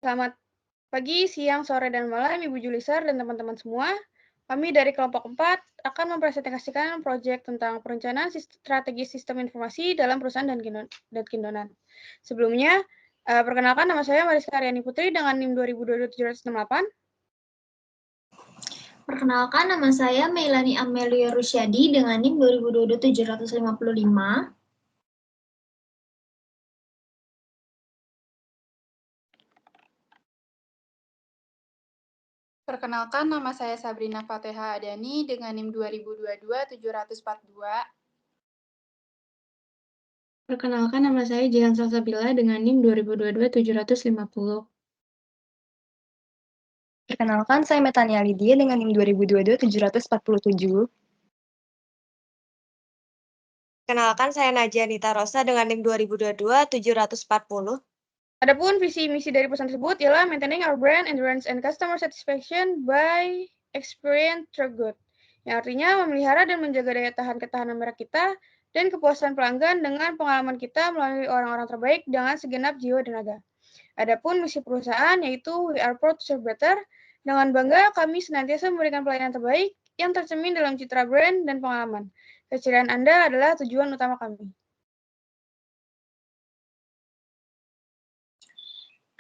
Selamat pagi, siang, sore, dan malam Ibu Juliser dan teman-teman semua. Kami dari kelompok 4 akan mempresentasikan proyek tentang perencanaan strategi sistem informasi dalam perusahaan dan Kindonan. Sebelumnya, perkenalkan nama saya Mariska Aryani Putri dengan NIM 2022-768. Perkenalkan, nama saya Meilani Amelia Rusyadi dengan NIM 2022-755. Perkenalkan, nama saya Sabrina Fateha Adani dengan NIM 2022-742. Perkenalkan, nama saya Jihan Salsabila dengan NIM 2022-750. Perkenalkan, saya Metania Lydia dengan NIM 2022-747. Perkenalkan, saya Najia Nita Rosa dengan NIM 2022-740. Adapun visi misi dari perusahaan tersebut ialah maintaining our brand endurance and customer satisfaction by experience through good, yang artinya memelihara dan menjaga daya tahan ketahanan merek kita dan kepuasan pelanggan dengan pengalaman kita melalui orang-orang terbaik dengan segenap jiwa dan raga. Adapun misi perusahaan yaitu We Are Proud to Serve Better. Dengan bangga kami senantiasa memberikan pelayanan terbaik yang tercermin dalam citra brand dan pengalaman. Keceriaan Anda adalah tujuan utama kami.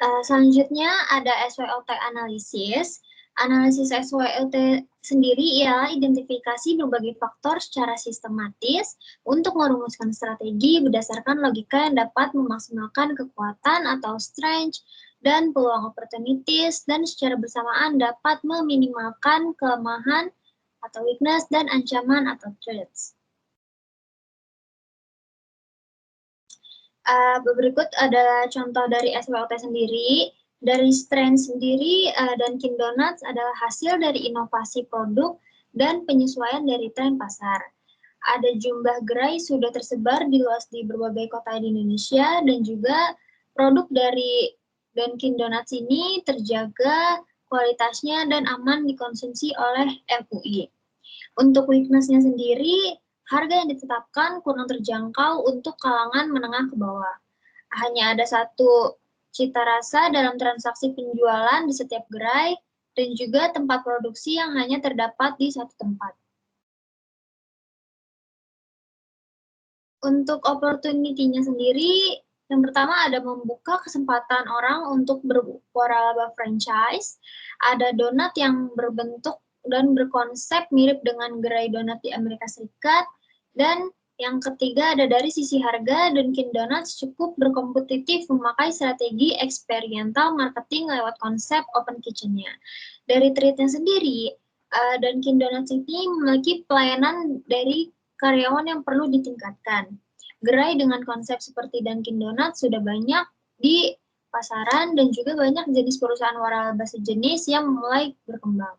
Selanjutnya ada SWOT analisis. Analisis SWOT sendiri ialah identifikasi berbagai faktor secara sistematis untuk merumuskan strategi berdasarkan logika yang dapat memaksimalkan kekuatan atau strength dan peluang opportunities dan secara bersamaan dapat meminimalkan kelemahan atau weakness dan ancaman atau threats. Berikut adalah contoh dari SWOT sendiri. Dari strength sendiri, Dunkin Donuts adalah hasil dari inovasi produk dan penyesuaian dari tren pasar. Ada jumlah gerai sudah tersebar di berbagai kota di Indonesia, dan juga produk dari Dunkin Donuts ini terjaga kualitasnya dan aman dikonsumsi oleh MUI. Untuk weakness-nya sendiri, harga yang ditetapkan kurang terjangkau untuk kalangan menengah ke bawah. Hanya ada satu cita rasa dalam transaksi penjualan di setiap gerai, dan juga tempat produksi yang hanya terdapat di satu tempat. Untuk opportunity-nya sendiri, yang pertama ada membuka kesempatan orang untuk berwaralaba franchise, ada donat yang berbentuk dan berkonsep mirip dengan gerai donat di Amerika Serikat, dan yang ketiga ada dari sisi harga, Dunkin Donuts cukup berkompetitif memakai strategi eksperimental marketing lewat konsep open kitchen-nya. Dari treatnya sendiri, Dunkin Donuts ini memiliki pelayanan dari karyawan yang perlu ditingkatkan. Gerai dengan konsep seperti Dunkin Donuts sudah banyak di pasaran dan juga banyak jenis perusahaan waralaba sejenis yang mulai berkembang.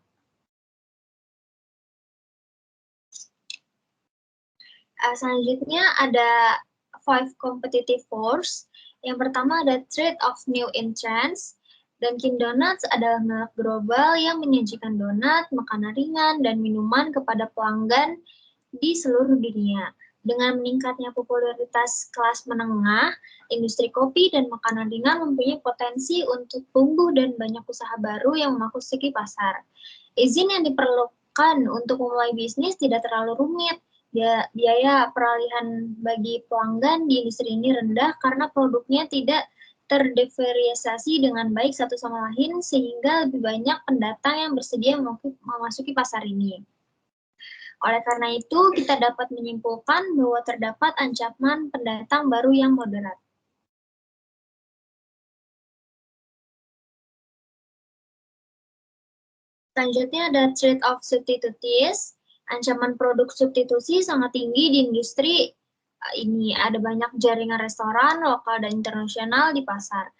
Selanjutnya ada 5 competitive force. Yang pertama ada threat of new entrants. Dunkin Donuts adalah merek global yang menyajikan donat, makanan ringan, dan minuman kepada pelanggan di seluruh dunia. Dengan meningkatnya popularitas kelas menengah, industri kopi dan makanan ringan mempunyai potensi untuk tumbuh dan banyak usaha baru yang memasuki pasar. Izin yang diperlukan untuk memulai bisnis tidak terlalu rumit. Biaya peralihan bagi pelanggan di industri ini rendah karena produknya tidak terdiferensiasi dengan baik satu sama lain sehingga lebih banyak pendatang yang bersedia memasuki pasar ini. Oleh karena itu, kita dapat menyimpulkan bahwa terdapat ancaman pendatang baru yang moderat. Selanjutnya ada threat of substitutes. Ancaman produk substitusi sangat tinggi di industri ini. Ada banyak jaringan restoran lokal dan internasional di pasar.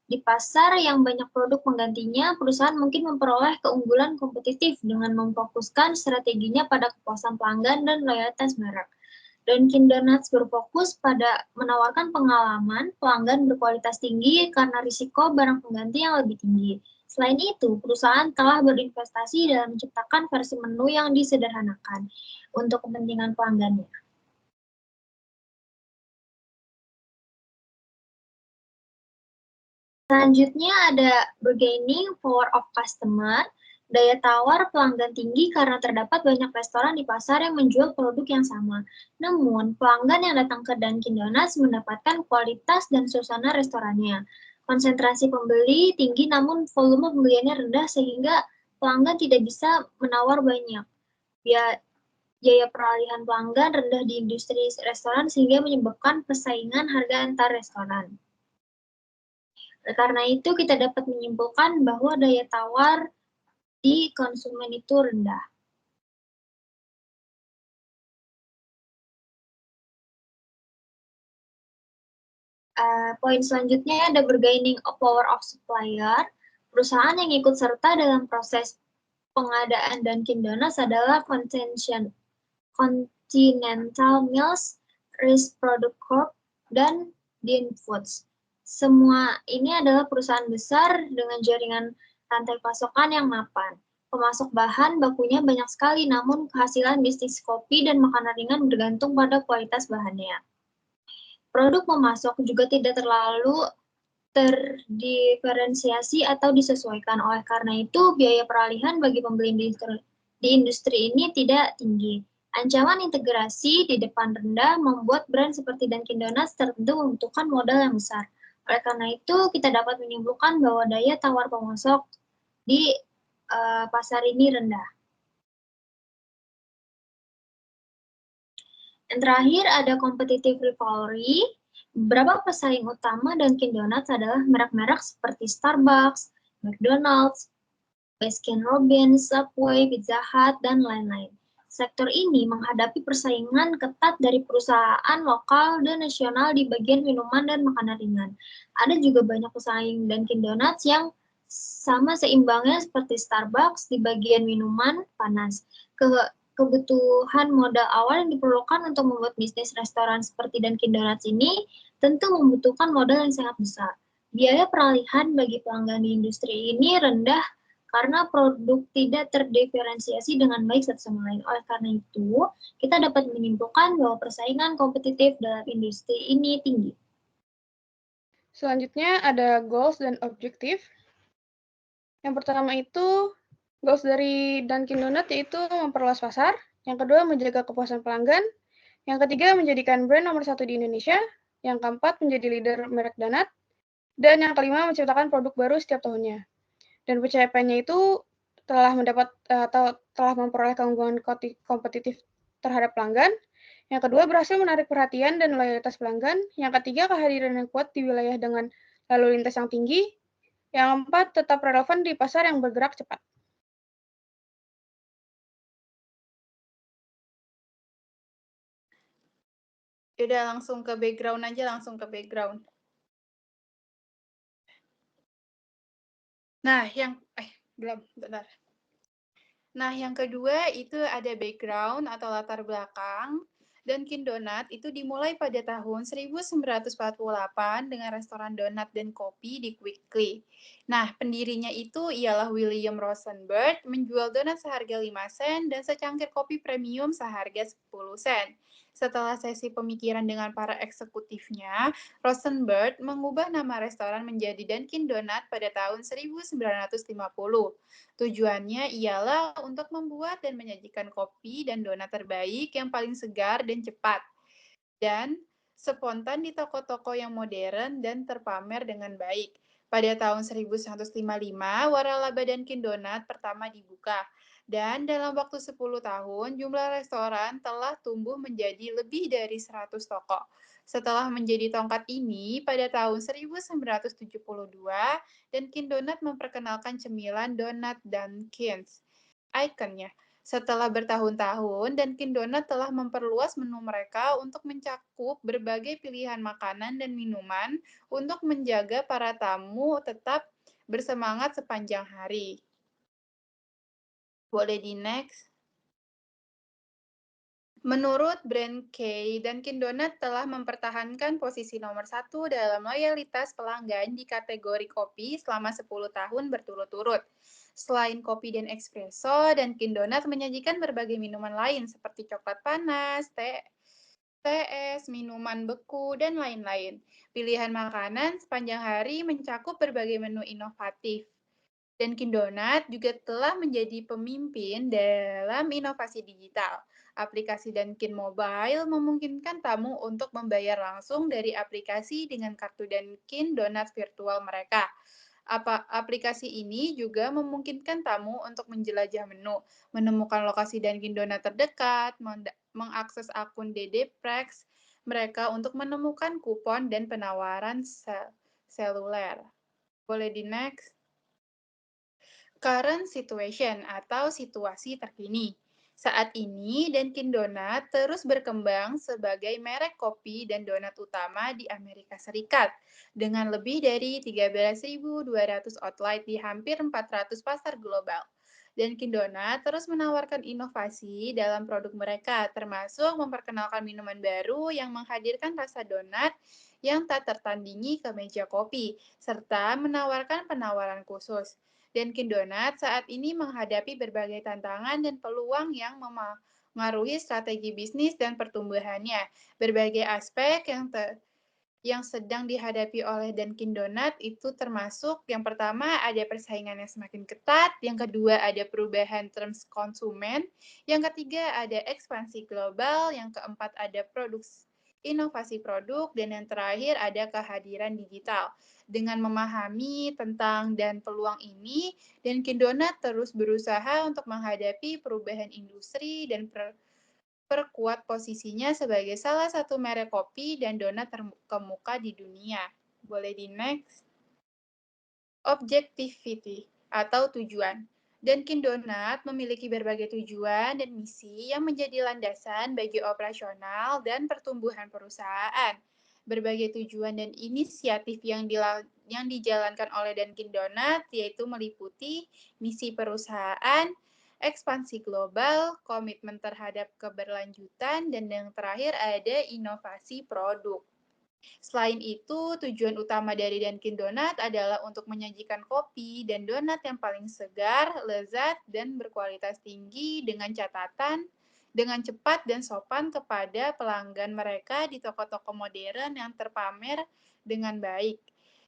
Di pasar yang banyak produk penggantinya, perusahaan mungkin memperoleh keunggulan kompetitif dengan memfokuskan strateginya pada kepuasan pelanggan dan loyalitas merek. Dunkin Donuts berfokus pada menawarkan pengalaman pelanggan berkualitas tinggi karena risiko barang pengganti yang lebih tinggi. Selain itu, perusahaan telah berinvestasi dalam menciptakan versi menu yang disederhanakan untuk kepentingan pelanggannya. Selanjutnya ada bargaining power of customer. Daya tawar pelanggan tinggi karena terdapat banyak restoran di pasar yang menjual produk yang sama. Namun, pelanggan yang datang ke Dunkin Donuts mendapatkan kualitas dan suasana restorannya. Konsentrasi pembeli tinggi namun volume pembeliannya rendah sehingga pelanggan tidak bisa menawar banyak. Biaya peralihan pelanggan rendah di industri restoran sehingga menyebabkan persaingan harga antar restoran. Karena itu kita dapat menyimpulkan bahwa daya tawar di konsumen itu rendah. Poin selanjutnya ada bargaining power of supplier. Perusahaan yang ikut serta dalam proses pengadaan Dunkin Donuts adalah Continental Mills, Reese Product Corp, dan Dean Foods. Semua ini adalah perusahaan besar dengan jaringan rantai pasokan yang mapan. Pemasok bahan bakunya banyak sekali, namun kehasilan bisnis kopi dan makanan ringan bergantung pada kualitas bahannya. Produk pemasok juga tidak terlalu terdiferensiasi atau disesuaikan. Oleh karena itu, biaya peralihan bagi pembeli di industri ini tidak tinggi. Ancaman integrasi di depan rendah membuat brand seperti Dunkin Donuts tertentu membutuhkan modal yang besar. Oleh karena itu, kita dapat menyimpulkan bahwa daya tawar pemasok di pasar ini rendah. Yang terakhir ada competitive rivalry. Beberapa pesaing utama Dunkin Donuts adalah merek-merek seperti Starbucks, McDonald's, Baskin-Robbins, Subway, Pizza Hut, dan lain-lain. Sektor ini menghadapi persaingan ketat dari perusahaan lokal dan nasional di bagian minuman dan makanan ringan. Ada juga banyak pesaing Dunkin Donuts yang sama seimbangnya seperti Starbucks di bagian minuman panas. Kebutuhan modal awal yang diperlukan untuk membuat bisnis restoran seperti Dunkin Donuts ini tentu membutuhkan modal yang sangat besar. Biaya peralihan bagi pelanggan di industri ini rendah karena produk tidak terdiferensiasi dengan baik satu sama lain. Oleh karena itu, kita dapat menyimpulkan bahwa persaingan kompetitif dalam industri ini tinggi. Selanjutnya ada goals dan objektif. Yang pertama itu goals dari Dunkin Donuts yaitu memperluas pasar. Yang kedua, menjaga kepuasan pelanggan. Yang ketiga, menjadikan brand nomor 1 di Indonesia. Yang keempat, menjadi leader merek donat. Dan yang kelima, menciptakan produk baru setiap tahunnya. Dan pencapaiannya itu telah memperoleh keunggulan kompetitif terhadap pelanggan. Yang kedua, berhasil menarik perhatian dan loyalitas pelanggan. Yang ketiga, kehadiran yang kuat di wilayah dengan lalu lintas yang tinggi. Yang keempat, tetap relevan di pasar yang bergerak cepat. Udah langsung ke background aja, langsung ke background. Nah, bentar. Nah, yang kedua itu ada background atau latar belakang. Dunkin Donut itu dimulai pada tahun 1948 dengan restoran donat dan kopi di Quickly. Nah, pendirinya itu ialah William Rosenberg, menjual donat seharga 5 sen dan secangkir kopi premium seharga 10 sen. Setelah sesi pemikiran dengan para eksekutifnya, Rosenberg mengubah nama restoran menjadi Dunkin Donut pada tahun 1950. Tujuannya ialah untuk membuat dan menyajikan kopi dan donat terbaik yang paling segar dan cepat, dan spontan di toko-toko yang modern dan terpamer dengan baik. Pada tahun 1955, waralaba Dunkin Donut pertama dibuka, dan dalam waktu 10 tahun, jumlah restoran telah tumbuh menjadi lebih dari 100 toko. Setelah menjadi tongkat ini, pada tahun 1972, Dunkin Donut memperkenalkan cemilan donat Dunkin's. Ikonnya. Setelah bertahun-tahun, Dunkin Donut telah memperluas menu mereka untuk mencakup berbagai pilihan makanan dan minuman untuk menjaga para tamu tetap bersemangat sepanjang hari. Boleh di next. Menurut Brand K, Dunkin Donut telah mempertahankan posisi nomor 1 dalam loyalitas pelanggan di kategori kopi selama 10 tahun berturut-turut. Selain kopi dan espresso, Dunkin Donut menyajikan berbagai minuman lain seperti coklat panas, teh es, minuman beku, dan lain-lain. Pilihan makanan sepanjang hari mencakup berbagai menu inovatif. Dunkin Donut juga telah menjadi pemimpin dalam inovasi digital. Aplikasi Dunkin Mobile memungkinkan tamu untuk membayar langsung dari aplikasi dengan kartu Dunkin Donut virtual mereka. Aplikasi ini juga memungkinkan tamu untuk menjelajah menu, menemukan lokasi Dunkin Donut terdekat, mengakses akun DD-Prex mereka untuk menemukan kupon dan penawaran seluler. Boleh di next? Current situation atau situasi terkini. Saat ini, Dunkin Donut terus berkembang sebagai merek kopi dan donat utama di Amerika Serikat, dengan lebih dari 13.200 outlet di hampir 400 pasar global. Dunkin Donut terus menawarkan inovasi dalam produk mereka, termasuk memperkenalkan minuman baru yang menghadirkan rasa donat yang tak tertandingi ke meja kopi, serta menawarkan penawaran khusus. Dunkin Donut saat ini menghadapi berbagai tantangan dan peluang yang mengaruhi strategi bisnis dan pertumbuhannya. Berbagai aspek yang sedang dihadapi oleh Dunkin Donut itu termasuk yang pertama ada persaingan yang semakin ketat, yang kedua ada perubahan terms konsumen, yang ketiga ada ekspansi global, yang keempat ada inovasi produk, dan yang terakhir ada kehadiran digital. Dengan memahami tentang dan peluang ini, Dunkin Donut terus berusaha untuk menghadapi perubahan industri dan perkuat posisinya sebagai salah satu merek kopi dan donat terkemuka di dunia. Boleh di next? Objectivity atau tujuan. Dunkin Donut memiliki berbagai tujuan dan misi yang menjadi landasan bagi operasional dan pertumbuhan perusahaan. Berbagai tujuan dan inisiatif yang dijalankan oleh Dunkin Donut yaitu meliputi misi perusahaan, ekspansi global, komitmen terhadap keberlanjutan, dan yang terakhir ada inovasi produk. Selain itu, tujuan utama dari Dunkin Donut adalah untuk menyajikan kopi dan donat yang paling segar, lezat, dan berkualitas tinggi dengan cepat dan sopan kepada pelanggan mereka di toko-toko modern yang terpamer dengan baik.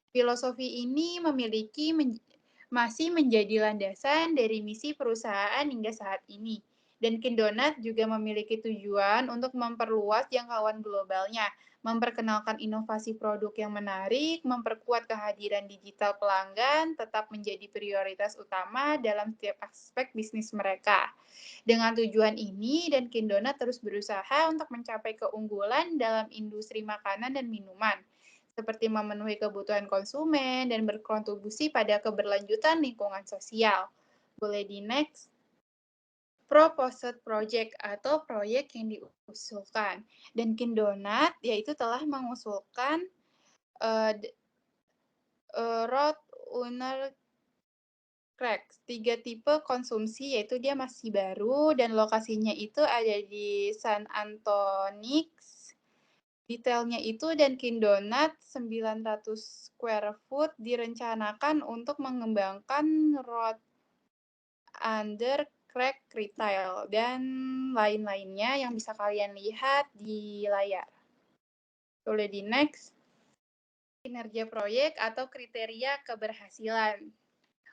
Filosofi ini masih menjadi landasan dari misi perusahaan hingga saat ini. Dunkin Donut juga memiliki tujuan untuk memperluas jangkauan globalnya, memperkenalkan inovasi produk yang menarik, memperkuat kehadiran digital pelanggan, tetap menjadi prioritas utama dalam setiap aspek bisnis mereka. Dengan tujuan ini, Dunkin Donut terus berusaha untuk mencapai keunggulan dalam industri makanan dan minuman, seperti memenuhi kebutuhan konsumen dan berkontribusi pada keberlanjutan lingkungan sosial. Boleh di next? Proposed project atau proyek yang diusulkan. Dunkin Donut yaitu telah mengusulkan Road Owner Cracks, 3 tipe konsumsi, yaitu dia masih baru dan lokasinya itu ada di San Antonix. Detailnya itu Dunkin Donut 900 square foot direncanakan untuk mengembangkan road under crack retail dan lain-lainnya yang bisa kalian lihat di layar. Boleh di next. Kinerja proyek atau kriteria keberhasilan.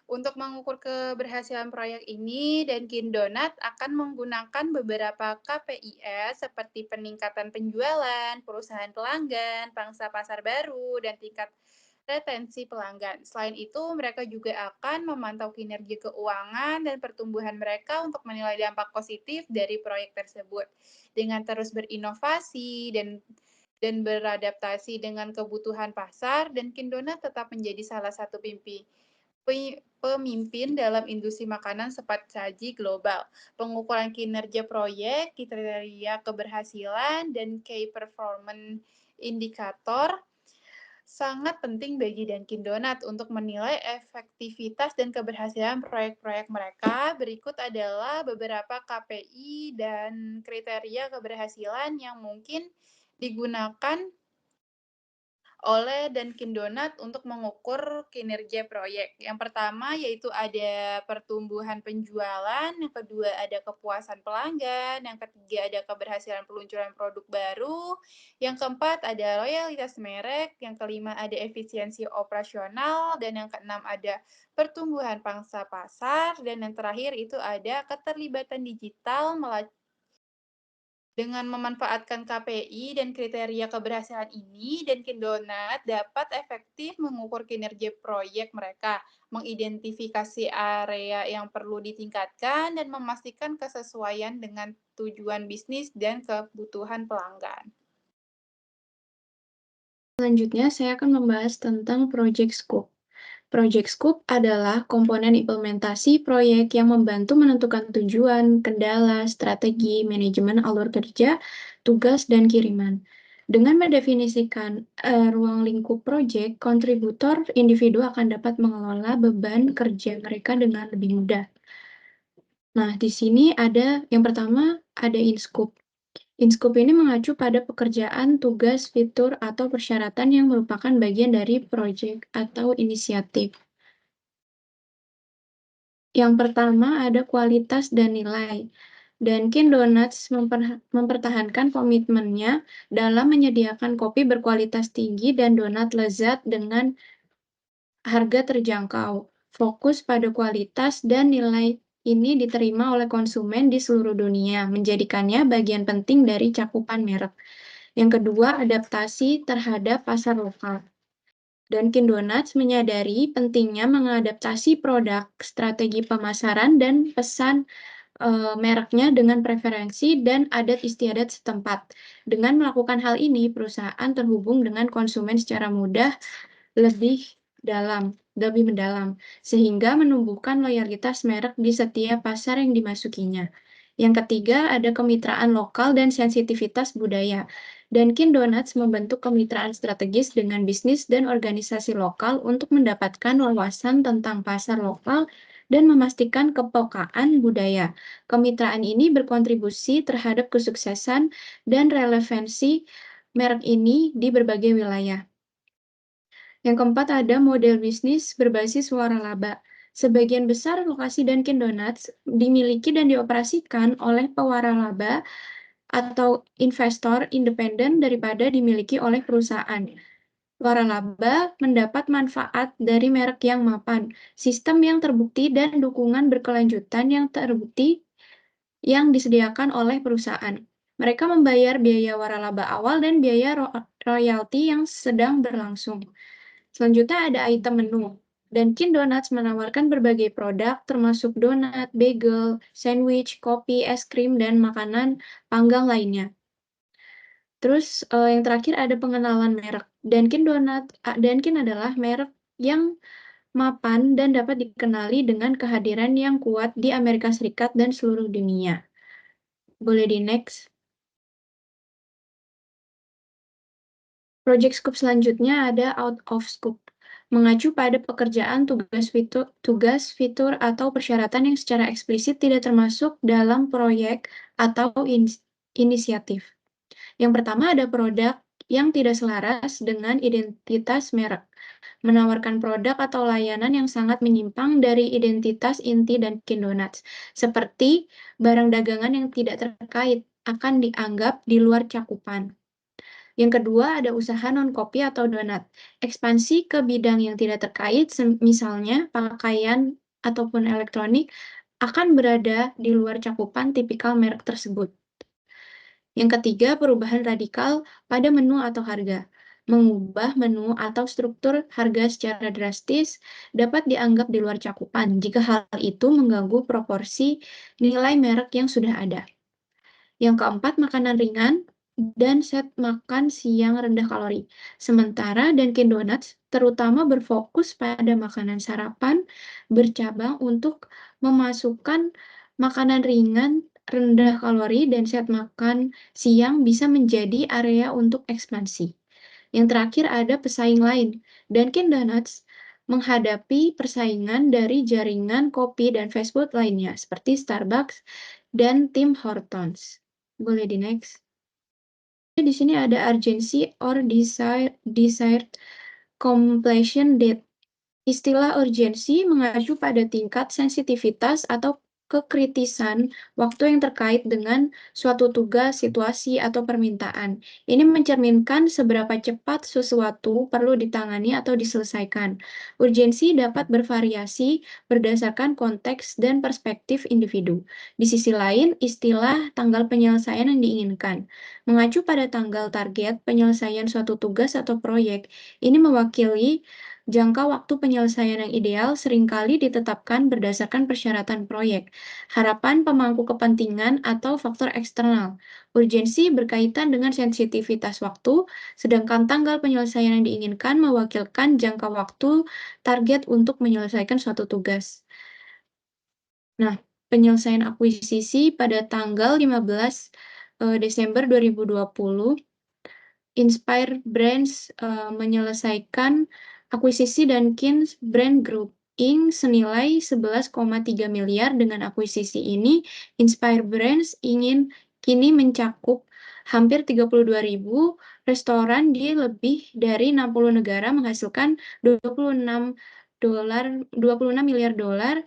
Untuk mengukur keberhasilan proyek ini, Dunkin Donut akan menggunakan beberapa KPIs seperti peningkatan penjualan, perusahaan pelanggan, pangsa pasar baru, dan tingkat retensi pelanggan. Selain itu, mereka juga akan memantau kinerja keuangan dan pertumbuhan mereka untuk menilai dampak positif dari proyek tersebut. Dengan terus berinovasi dan beradaptasi dengan kebutuhan pasar, Dunkin Donut tetap menjadi salah satu pemimpin dalam industri makanan cepat saji global. Pengukuran kinerja proyek, kriteria keberhasilan, dan key performance indicator sangat penting bagi Dunkin Donut untuk menilai efektivitas dan keberhasilan proyek-proyek mereka. Berikut adalah beberapa KPI dan kriteria keberhasilan yang mungkin digunakan oleh Dunkin Donut untuk mengukur kinerja proyek. Yang pertama yaitu ada pertumbuhan penjualan, yang kedua ada kepuasan pelanggan, yang ketiga ada keberhasilan peluncuran produk baru, yang keempat ada loyalitas merek, yang kelima ada efisiensi operasional, dan yang keenam ada pertumbuhan pangsa pasar, dan yang terakhir itu ada keterlibatan digital dengan memanfaatkan KPI dan kriteria keberhasilan ini, Dunkin Donut dapat efektif mengukur kinerja proyek mereka, mengidentifikasi area yang perlu ditingkatkan, dan memastikan kesesuaian dengan tujuan bisnis dan kebutuhan pelanggan. Selanjutnya, saya akan membahas tentang Project Scope. Project Scope adalah komponen implementasi proyek yang membantu menentukan tujuan, kendala, strategi, manajemen alur kerja, tugas, dan kiriman. Dengan mendefinisikan ruang lingkup proyek, kontributor individu akan dapat mengelola beban kerja mereka dengan lebih mudah. Nah, di sini ada yang pertama ada in-scope. In-scope ini mengacu pada pekerjaan, tugas, fitur, atau persyaratan yang merupakan bagian dari proyek atau inisiatif. Yang pertama ada kualitas dan nilai. Dunkin Donuts mempertahankan komitmennya dalam menyediakan kopi berkualitas tinggi dan donat lezat dengan harga terjangkau. Fokus pada kualitas dan nilai ini diterima oleh konsumen di seluruh dunia, menjadikannya bagian penting dari cakupan merek. Yang kedua, adaptasi terhadap pasar lokal. Dunkin Donuts menyadari pentingnya mengadaptasi produk, strategi pemasaran, dan pesan mereknya dengan preferensi dan adat istiadat setempat. Dengan melakukan hal ini, perusahaan terhubung dengan konsumen secara mudah lebih mendalam, sehingga menumbuhkan loyalitas merek di setiap pasar yang dimasukinya. Yang ketiga, ada kemitraan lokal dan sensitivitas budaya. Dunkin Donuts membentuk kemitraan strategis dengan bisnis dan organisasi lokal untuk mendapatkan wawasan tentang pasar lokal dan memastikan kepekaan budaya. Kemitraan ini berkontribusi terhadap kesuksesan dan relevansi merek ini di berbagai wilayah. Yang keempat ada model bisnis berbasis waralaba. Sebagian besar lokasi Dunkin Donuts dimiliki dan dioperasikan oleh pewaralaba atau investor independen daripada dimiliki oleh perusahaan. Waralaba mendapat manfaat dari merek yang mapan, sistem yang terbukti, dan dukungan berkelanjutan yang terbukti yang disediakan oleh perusahaan. Mereka membayar biaya waralaba awal dan biaya royalti yang sedang berlangsung. Selanjutnya ada item menu. Dunkin Donuts menawarkan berbagai produk termasuk donat, bagel, sandwich, kopi, es krim, dan makanan panggang lainnya. Terus yang terakhir ada pengenalan merek. Dunkin adalah merek yang mapan dan dapat dikenali dengan kehadiran yang kuat di Amerika Serikat dan seluruh dunia. Boleh di next. Project scope selanjutnya ada out of scope. Mengacu pada pekerjaan, tugas, fitur, atau persyaratan yang secara eksplisit tidak termasuk dalam proyek atau inisiatif. Yang pertama ada produk yang tidak selaras dengan identitas merek, menawarkan produk atau layanan yang sangat menyimpang dari identitas inti Dunkin Donuts, seperti barang dagangan yang tidak terkait akan dianggap di luar cakupan. Yang kedua ada usaha non-kopi atau donat. Ekspansi ke bidang yang tidak terkait, misalnya pakaian ataupun elektronik, akan berada di luar cakupan tipikal merek tersebut. Yang ketiga, perubahan radikal pada menu atau harga. Mengubah menu atau struktur harga secara drastis dapat dianggap di luar cakupan jika hal itu mengganggu proporsi nilai merek yang sudah ada. Yang keempat, makanan ringan dan set makan siang rendah kalori. Sementara Dunkin Donuts terutama berfokus pada makanan sarapan bercabang untuk memasukkan makanan ringan, rendah kalori, dan set makan siang bisa menjadi area untuk ekspansi. Yang terakhir ada pesaing lain. Dunkin Donuts menghadapi persaingan dari jaringan kopi dan fast food lainnya seperti Starbucks dan Tim Hortons. Boleh di next. di sini ada urgency or desired completion date. Istilah urgensi mengacu pada tingkat sensitivitas atau kekritisan waktu yang terkait dengan suatu tugas, situasi, atau permintaan. Ini mencerminkan seberapa cepat sesuatu perlu ditangani atau diselesaikan. Urgensi dapat bervariasi berdasarkan konteks dan perspektif individu. Di sisi lain, istilah tanggal penyelesaian yang diinginkan mengacu pada tanggal target penyelesaian suatu tugas atau proyek. Ini mewakili jangka waktu penyelesaian yang ideal seringkali ditetapkan berdasarkan persyaratan proyek, harapan pemangku kepentingan, atau faktor eksternal. Urgensi berkaitan dengan sensitivitas waktu, sedangkan tanggal penyelesaian yang diinginkan mewakilkan jangka waktu target untuk menyelesaikan suatu tugas. Nah, penyelesaian akuisisi pada tanggal 15 Desember 2020, Inspire Brands menyelesaikan akuisisi Dunkin Brand Group Inc. senilai 11,3 miliar. Dengan akuisisi ini, Inspire Brands ingin kini mencakup hampir 32.000 restoran di lebih dari 60 negara, menghasilkan 26 miliar dolar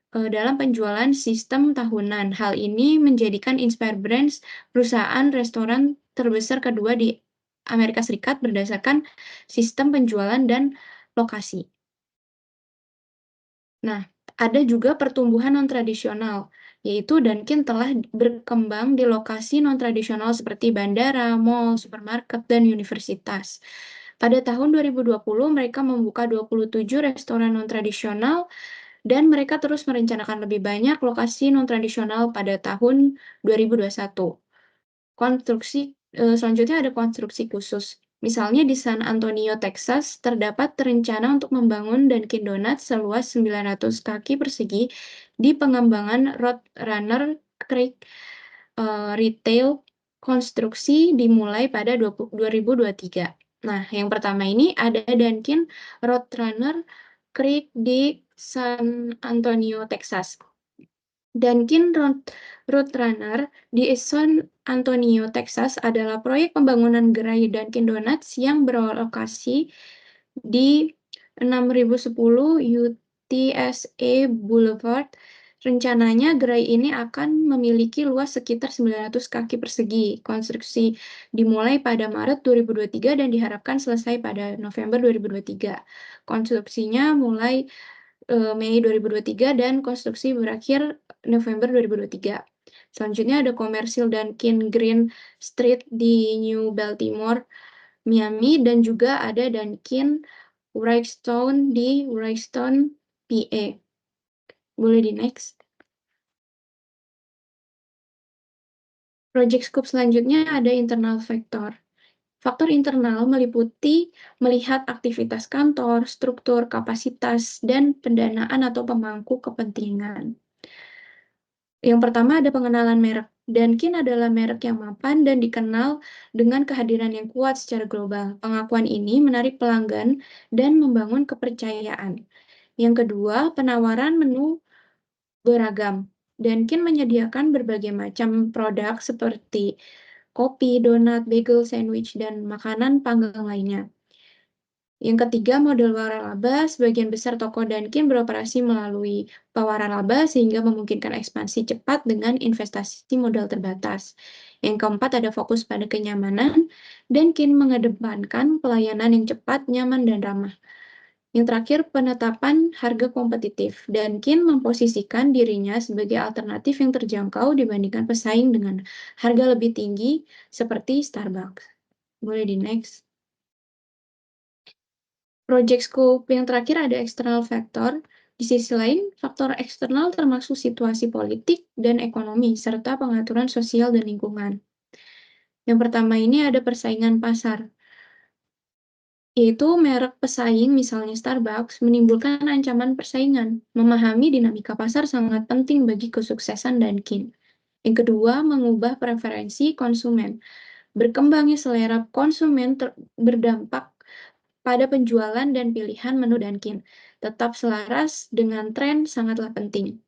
dalam penjualan sistem tahunan. Hal ini menjadikan Inspire Brands perusahaan restoran terbesar kedua di Amerika Serikat berdasarkan sistem penjualan dan lokasi. Nah, ada juga pertumbuhan non-tradisional, yaitu Dunkin telah berkembang di lokasi non-tradisional seperti bandara, mall, supermarket, dan universitas. Pada tahun 2020, mereka membuka 27 restoran non-tradisional, dan mereka terus merencanakan lebih banyak lokasi non-tradisional pada tahun 2021. Selanjutnya ada konstruksi khusus. Misalnya di San Antonio, Texas, terdapat rencana untuk membangun Dunkin Donuts seluas 900 kaki persegi di pengembangan Roadrunner Creek Retail. Konstruksi dimulai pada 2023. Nah, yang pertama ini ada Dunkin Roadrunner Creek di San Antonio, Texas. Dunkin Roadrunner di San Antonio, Texas adalah proyek pembangunan gerai Dunkin Donuts yang berlokasi di 6010 UTSA Boulevard. Rencananya gerai ini akan memiliki luas sekitar 900 kaki persegi. Konstruksi dimulai pada Maret 2023 dan diharapkan selesai pada November 2023. Konstruksinya mulai Mei 2023 dan konstruksi berakhir November 2023. Selanjutnya ada komersil Dunkin Green Street di New Baltimore, Miami, dan juga ada Dunkin Wrightstown di Wrightstown, PA. Boleh di next. Project scope selanjutnya ada internal factor. Faktor internal meliputi melihat aktivitas kantor, struktur, kapasitas, dan pendanaan atau pemangku kepentingan. Yang pertama ada pengenalan merek. Dunkin adalah merek yang mapan dan dikenal dengan kehadiran yang kuat secara global. Pengakuan ini menarik pelanggan dan membangun kepercayaan. Yang kedua, penawaran menu beragam. Dunkin menyediakan berbagai macam produk seperti kopi, donat, bagel, sandwich, dan makanan panggang lainnya. Yang ketiga, model waralaba. Sebagian besar toko Dunkin beroperasi melalui waralaba sehingga memungkinkan ekspansi cepat dengan investasi modal terbatas. Yang keempat, ada fokus pada kenyamanan. Dunkin mengedepankan pelayanan yang cepat, nyaman, dan ramah. Yang terakhir, penetapan harga kompetitif. Dunkin memposisikan dirinya sebagai alternatif yang terjangkau dibandingkan pesaing dengan harga lebih tinggi seperti Starbucks. Boleh di next. Project scope yang terakhir ada external factor. Di sisi lain, faktor eksternal termasuk situasi politik dan ekonomi, serta pengaturan sosial dan lingkungan. Yang pertama ini ada persaingan pasar, yaitu merek pesaing, misalnya Starbucks, menimbulkan ancaman persaingan. Memahami dinamika pasar sangat penting bagi kesuksesan Dunkin. Yang kedua, mengubah preferensi konsumen. Berkembangnya selera konsumen berdampak pada penjualan dan pilihan menu Dunkin. Tetap selaras dengan tren sangatlah penting.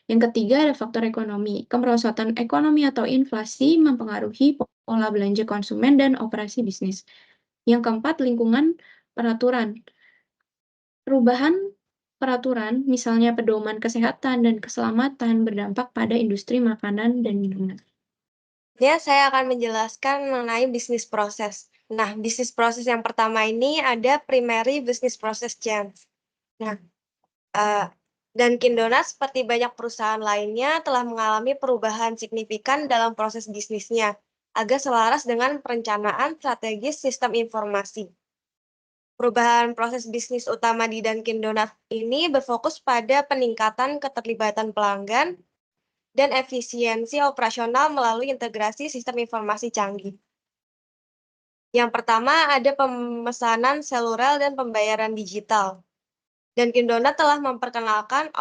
Yang ketiga ada faktor ekonomi. Kemerosotan ekonomi atau inflasi mempengaruhi pola belanja konsumen, dan operasi bisnis. Yang keempat, lingkungan peraturan. Perubahan peraturan, misalnya pedoman kesehatan dan keselamatan, berdampak pada industri makanan dan minuman. Ya, saya akan menjelaskan mengenai bisnis proses. Nah, bisnis proses yang pertama ini ada primary business process change. Nah, Dunkin Donuts seperti banyak perusahaan lainnya telah mengalami perubahan signifikan dalam proses bisnisnya, agar selaras dengan perencanaan strategis sistem informasi. Perubahan proses bisnis utama di Dunkin Donuts ini berfokus pada peningkatan keterlibatan pelanggan dan efisiensi operasional melalui integrasi sistem informasi canggih. Yang pertama ada pemesanan seluler dan pembayaran digital. Dunkin Donuts telah memperkenalkan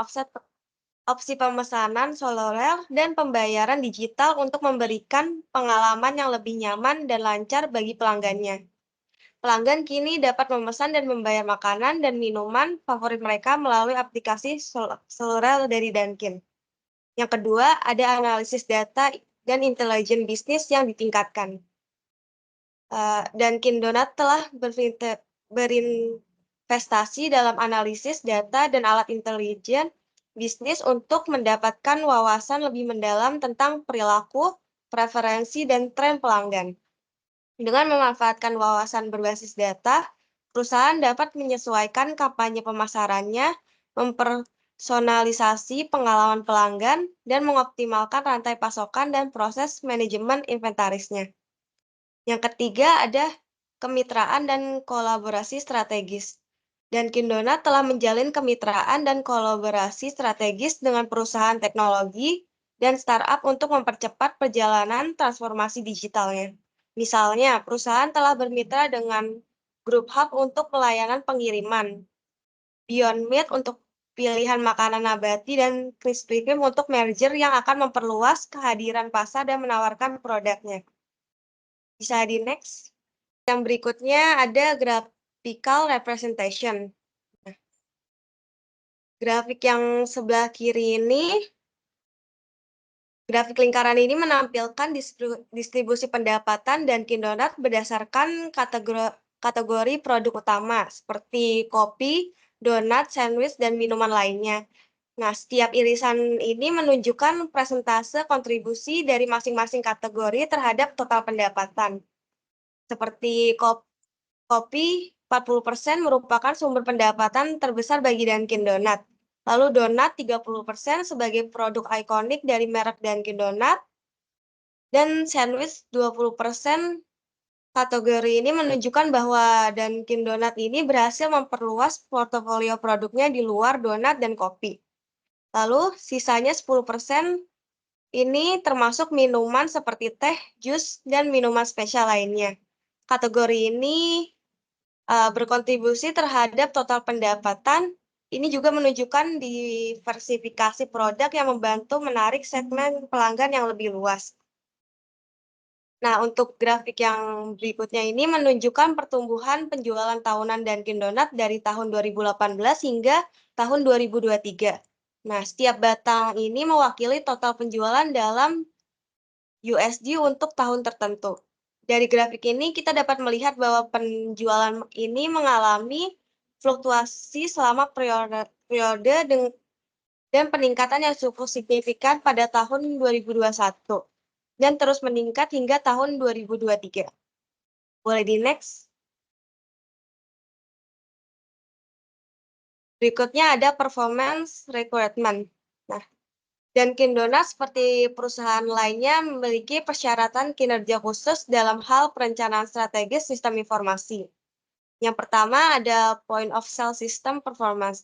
opsi pemesanan seluler dan pembayaran digital untuk memberikan pengalaman yang lebih nyaman dan lancar bagi pelanggannya. Pelanggan kini dapat memesan dan membayar makanan dan minuman favorit mereka melalui aplikasi seluler dari Dunkin. Yang kedua, ada analisis data dan intelijen bisnis yang ditingkatkan. Dunkin Donuts telah berinvestasi dalam analisis data dan alat intelijen bisnis untuk mendapatkan wawasan lebih mendalam tentang perilaku, preferensi, dan tren pelanggan. Dengan memanfaatkan wawasan berbasis data, perusahaan dapat menyesuaikan kampanye pemasarannya, mempersonalisasi pengalaman pelanggan, dan mengoptimalkan rantai pasokan dan proses manajemen inventarisnya. Yang ketiga ada kemitraan dan kolaborasi strategis. Dunkin Donuts telah menjalin kemitraan dan kolaborasi strategis dengan perusahaan teknologi dan startup untuk mempercepat perjalanan transformasi digitalnya. Misalnya, perusahaan telah bermitra dengan Grup Hub untuk pelayanan pengiriman, Beyond Meat untuk pilihan makanan nabati, dan Krispy Kreme untuk merger yang akan memperluas kehadiran pasar dan menawarkan produknya. Bisa di next. Yang berikutnya ada graphical representation. Nah, grafik yang sebelah kiri ini, grafik lingkaran ini menampilkan distribusi pendapatan Dunkin Donuts berdasarkan kategori produk utama seperti kopi, donat, sandwich, dan minuman lainnya. Nah, setiap irisan ini menunjukkan persentase kontribusi dari masing-masing kategori terhadap total pendapatan. Seperti kopi 40% merupakan sumber pendapatan terbesar bagi Dunkin Donuts. Lalu donat 30% sebagai produk ikonik dari merek Dunkin Donuts. Dan sandwich 20%. Kategori ini menunjukkan bahwa Dunkin Donuts ini berhasil memperluas portofolio produknya di luar donat dan kopi. Lalu sisanya 10% ini termasuk minuman seperti teh, jus, dan minuman spesial lainnya. Kategori ini berkontribusi terhadap total pendapatan. Ini juga menunjukkan diversifikasi produk yang membantu menarik segmen pelanggan yang lebih luas. Nah, untuk grafik yang berikutnya ini menunjukkan pertumbuhan penjualan tahunan Dunkin Donuts dari tahun 2018 hingga tahun 2023. Nah, setiap batang ini mewakili total penjualan dalam USD untuk tahun tertentu. Dari grafik ini kita dapat melihat bahwa penjualan ini mengalami fluktuasi selama periode dan peningkatan yang cukup signifikan pada tahun 2021 dan terus meningkat hingga tahun 2023. Boleh di next. Berikutnya ada performance requirement. Nah, Dunkin Donuts seperti perusahaan lainnya memiliki persyaratan kinerja khusus dalam hal perencanaan strategis sistem informasi. Yang pertama ada point of sale system performance.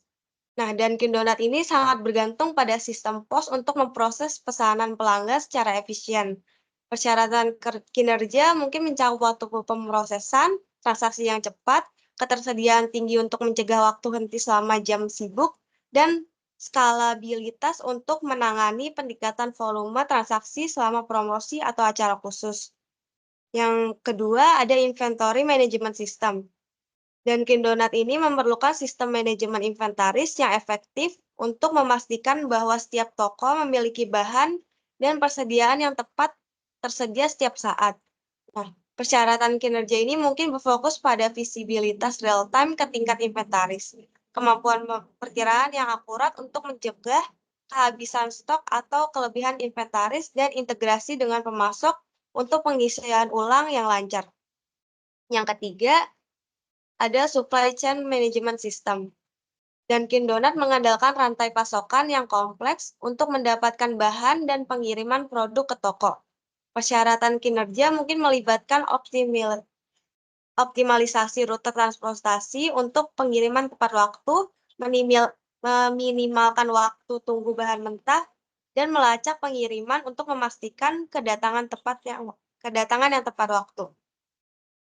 Nah, Dunkin Donuts ini sangat bergantung pada sistem POS untuk memproses pesanan pelanggan secara efisien. Persyaratan kinerja mungkin mencakup waktu pemrosesan, transaksi yang cepat, ketersediaan tinggi untuk mencegah waktu henti selama jam sibuk, dan skalabilitas untuk menangani peningkatan volume transaksi selama promosi atau acara khusus. Yang kedua ada inventory management system. Dunkin Donuts ini memerlukan sistem manajemen inventaris yang efektif untuk memastikan bahwa setiap toko memiliki bahan dan persediaan yang tepat tersedia setiap saat. Nah, persyaratan kinerja ini mungkin berfokus pada visibilitas real-time ke tingkat inventaris, kemampuan perkiraan yang akurat untuk mencegah kehabisan stok atau kelebihan inventaris, dan integrasi dengan pemasok untuk pengisian ulang yang lancar. Yang ketiga, ada supply chain management system. Dunkin Donut mengandalkan rantai pasokan yang kompleks untuk mendapatkan bahan dan pengiriman produk ke toko. Persyaratan kinerja mungkin melibatkan optimalisasi rute transportasi untuk pengiriman tepat waktu, meminimalkan waktu tunggu bahan mentah, dan melacak pengiriman untuk memastikan kedatangan yang tepat waktu.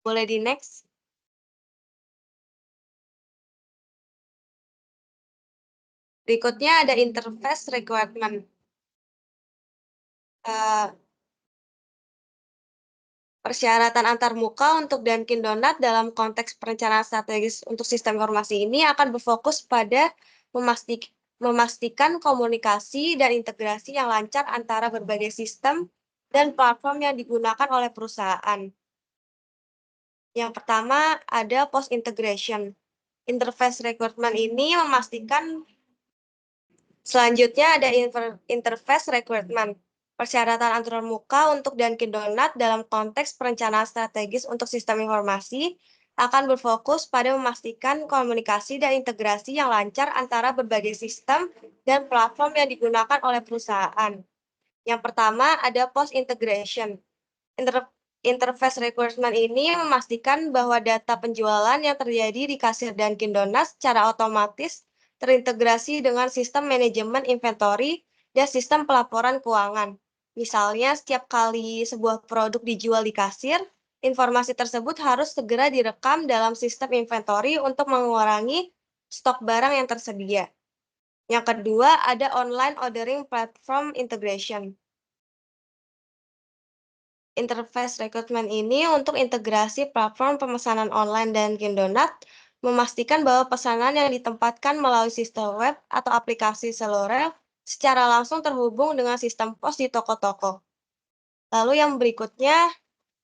Boleh di next? Berikutnya ada interface requirement. Persyaratan antarmuka untuk Dunkin Donut dalam konteks perencanaan strategis untuk sistem informasi ini akan berfokus pada memastikan komunikasi dan integrasi yang lancar antara berbagai sistem dan platform yang digunakan oleh perusahaan. Yang pertama ada post integration. Interface requirement ini memastikan. Selanjutnya ada interface requirement. Persyaratan antarmuka untuk Dunkin Donut dalam konteks perencanaan strategis untuk sistem informasi akan berfokus pada memastikan komunikasi dan integrasi yang lancar antara berbagai sistem dan platform yang digunakan oleh perusahaan. Yang pertama ada post integration. Interface requirement ini memastikan bahwa data penjualan yang terjadi di kasir Dunkin Donuts secara otomatis terintegrasi dengan sistem manajemen inventory dan sistem pelaporan keuangan. Misalnya, setiap kali sebuah produk dijual di kasir, informasi tersebut harus segera direkam dalam sistem inventory untuk mengurangi stok barang yang tersedia. Yang kedua, ada online ordering platform integration. Interface requirement ini untuk integrasi platform pemesanan online Dunkin Donut, memastikan bahwa pesanan yang ditempatkan melalui sistem web atau aplikasi seluler secara langsung terhubung dengan sistem pos di toko-toko. Lalu yang berikutnya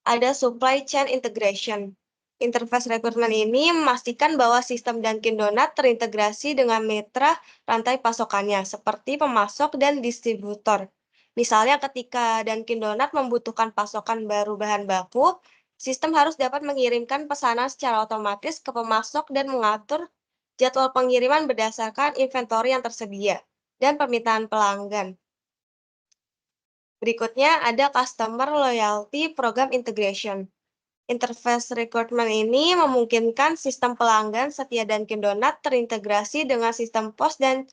ada supply chain integration. Interface requirement ini memastikan bahwa sistem Dunkin Donut terintegrasi dengan mitra rantai pasokannya, seperti pemasok dan distributor. Misalnya ketika Dunkin Donut membutuhkan pasokan baru bahan baku, sistem harus dapat mengirimkan pesanan secara otomatis ke pemasok dan mengatur jadwal pengiriman berdasarkan inventory yang tersedia dan permintaan pelanggan. Berikutnya ada Customer Loyalty Program Integration. Interface requirement ini memungkinkan sistem pelanggan setia Dunkin Donut terintegrasi dengan sistem POS dan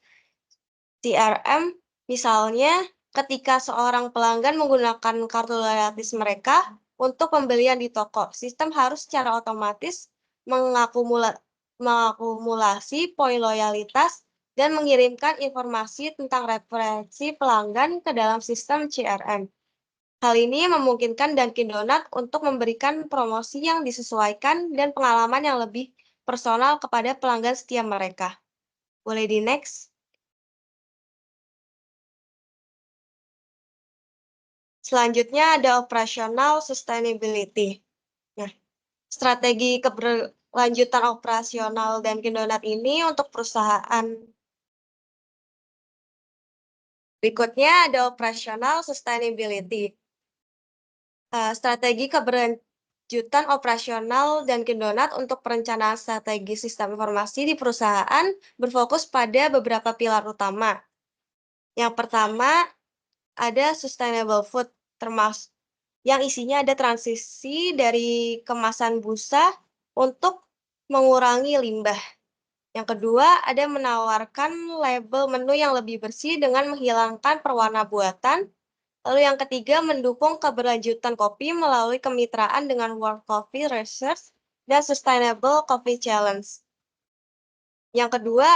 CRM. Misalnya, ketika seorang pelanggan menggunakan kartu loyaltis mereka untuk pembelian di toko, sistem harus secara otomatis mengakumulasi poin loyalitas dan mengirimkan informasi tentang referensi pelanggan ke dalam sistem CRM. Hal ini memungkinkan Dunkin Donut untuk memberikan promosi yang disesuaikan dan pengalaman yang lebih personal kepada pelanggan setia mereka. Boleh di next? Selanjutnya ada operational sustainability. Nah, strategi keberlanjutan operasional Dunkin Donut ini untuk perusahaan. Berikutnya ada operational sustainability. Strategi keberlanjutan operasional Dunkin Donut untuk perencanaan strategi sistem informasi di perusahaan berfokus pada beberapa pilar utama. Yang pertama, ada sustainable food, termasuk yang isinya ada transisi dari kemasan busa untuk mengurangi limbah. Yang kedua, ada menawarkan label menu yang lebih bersih dengan menghilangkan perwarna buatan. Lalu yang ketiga, mendukung keberlanjutan kopi melalui kemitraan dengan World Coffee Research dan Sustainable Coffee Challenge. Yang kedua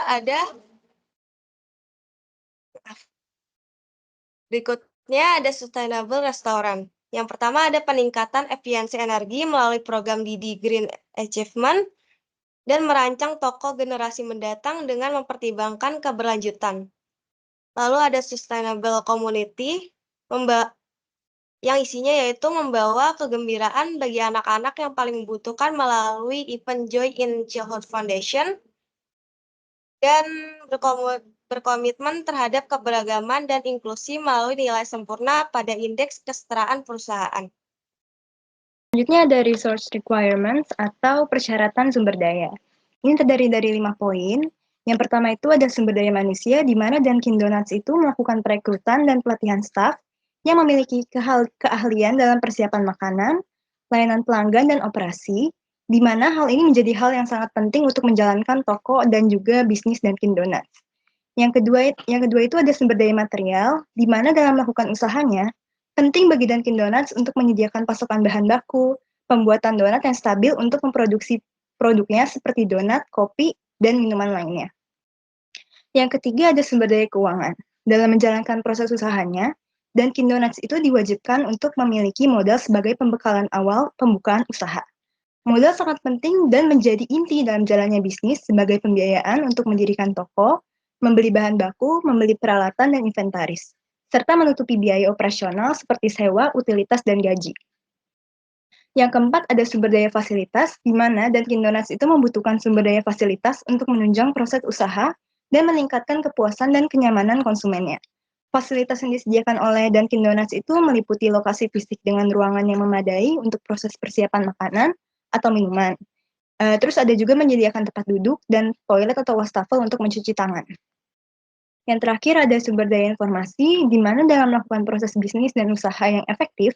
berikutnya ada Sustainable Restaurant. Yang pertama ada peningkatan efisiensi energi melalui program Didi Green Achievement dan merancang toko generasi mendatang dengan mempertimbangkan keberlanjutan. Lalu ada Sustainable Community, yang isinya yaitu membawa kegembiraan bagi anak-anak yang paling membutuhkan melalui event Joy in Childhood Foundation dan berkomitmen terhadap keberagaman dan inklusi melalui nilai sempurna pada indeks kesetaraan perusahaan. Selanjutnya ada resource requirements atau persyaratan sumber daya. Ini terdiri dari 5 poin. Yang pertama itu ada sumber daya manusia, di mana Dunkin Donuts itu melakukan perekrutan dan pelatihan staf yang memiliki keahlian dalam persiapan makanan, layanan pelanggan, dan operasi, di mana hal ini menjadi hal yang sangat penting untuk menjalankan toko dan juga bisnis Dunkin Donuts. Yang kedua itu ada sumber daya material, di mana dalam melakukan usahanya, penting bagi Dunkin Donuts untuk menyediakan pasokan bahan baku, pembuatan donat yang stabil untuk memproduksi produknya seperti donat, kopi, dan minuman lainnya. Yang ketiga ada sumber daya keuangan. Dalam menjalankan proses usahanya, Dunkin Donuts itu diwajibkan untuk memiliki modal sebagai pembekalan awal pembukaan usaha. Modal sangat penting dan menjadi inti dalam jalannya bisnis sebagai pembiayaan untuk mendirikan toko, membeli bahan baku, membeli peralatan dan inventaris, serta menutupi biaya operasional seperti sewa, utilitas, dan gaji. Yang keempat ada sumber daya fasilitas, di mana Dunkin Donuts itu membutuhkan sumber daya fasilitas untuk menunjang proses usaha dan meningkatkan kepuasan dan kenyamanan konsumennya. Fasilitas yang disediakan oleh Dunkin Donuts itu meliputi lokasi fisik dengan ruangan yang memadai untuk proses persiapan makanan atau minuman. Terus ada juga menyediakan tempat duduk dan toilet atau wastafel untuk mencuci tangan. Yang terakhir ada sumber daya informasi, di mana dalam melakukan proses bisnis dan usaha yang efektif,